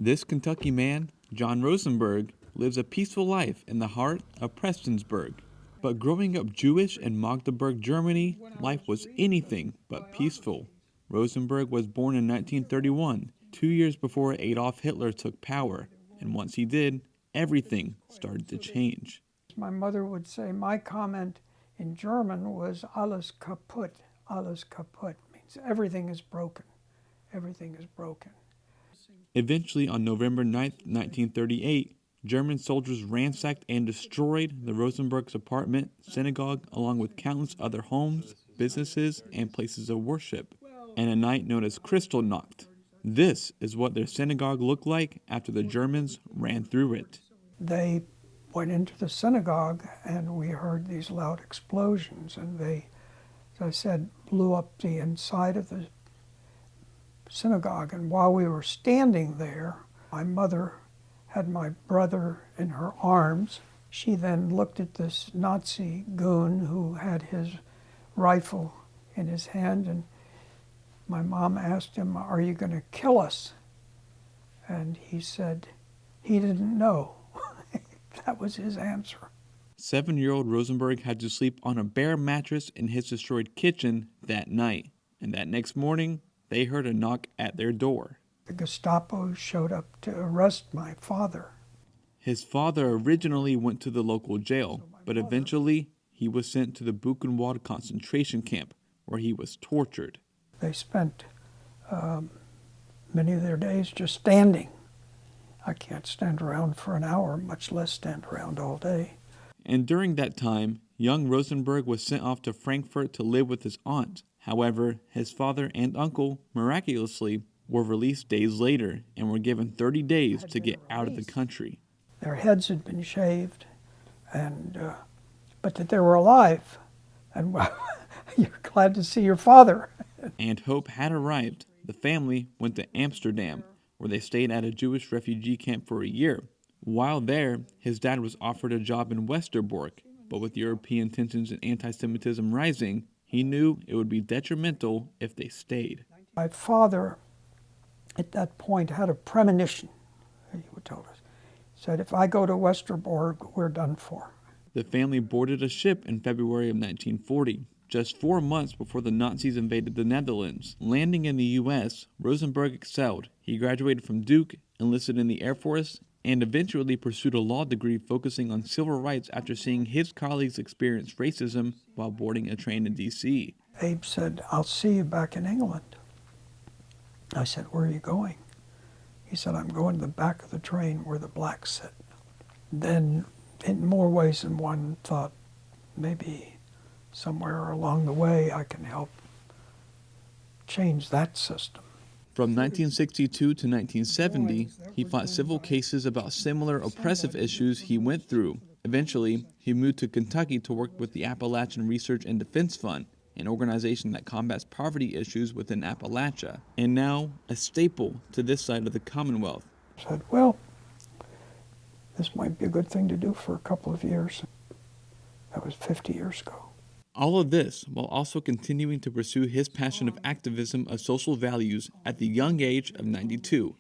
This Kentucky man, John Rosenberg, lives a peaceful life in the heart of Prestonsburg. But growing up Jewish in Magdeburg, Germany, life was anything but peaceful. Rosenberg was born in 1931, 2 years before Adolf Hitler took power, and once he did, everything started to change. My mother would say my comment in German was alles kaputt. Alles kaputt means everything is broken. Everything is broken. Eventually, on November 9, 1938, German soldiers ransacked and destroyed the Rosenbergs' apartment, synagogue, along with countless other homes, businesses, and places of worship, and a night known as Kristallnacht. This is what their synagogue looked like after the Germans ran through it. They went into the synagogue and we heard these loud explosions, and they, as I said, blew up the inside of the synagogue. And while we were standing there, my mother had my brother in her arms. She then looked at this Nazi goon who had his rifle in his hand, and my mom asked him, "Are you going to kill us?" And he said he didn't know. That was his answer. 7-year-old Rosenberg had to sleep on a bare mattress in his destroyed kitchen that night, and that next morning, they heard a knock at their door. The Gestapo showed up to arrest my father. His father originally went to the local jail, but eventually he was sent to the Buchenwald concentration camp, where he was tortured. They spent many of their days just standing. I can't stand around for an hour, much less stand around all day. And during that time, young Rosenberg was sent off to Frankfurt to live with his aunt. However, his father and uncle, miraculously, were released days later and were given 30 days to get out of the country. Their heads had been shaved, and but that they were alive. And you're glad to see your father. And hope had arrived. The family went to Amsterdam, where they stayed at a Jewish refugee camp for a year. While there, his dad was offered a job in Westerbork, but with European tensions and anti-Semitism rising, he knew it would be detrimental if they stayed. My father, at that point, had a premonition, he told us. He said, if I go to Westerbork, we're done for. The family boarded a ship in February of 1940, just 4 months before the Nazis invaded the Netherlands. Landing in the U.S., Rosenberg excelled. He graduated from Duke, enlisted in the Air Force, and eventually pursued a law degree focusing on civil rights after seeing his colleagues experience racism while boarding a train in D.C. Abe said, I'll see you back in England. I said, where are you going? He said, I'm going to the back of the train where the blacks sit. Then, in more ways than one, thought maybe somewhere along the way I can help change that system. From 1962 to 1970, he fought civil cases about similar oppressive issues he went through. Eventually, he moved to Kentucky to work with the Appalachian Research and Defense Fund, an organization that combats poverty issues within Appalachia, and now a staple to this side of the Commonwealth. I said, well, this might be a good thing to do for a couple of years. That was 50 years ago. All of this while also continuing to pursue his passion of activism of social values at the young age of 92.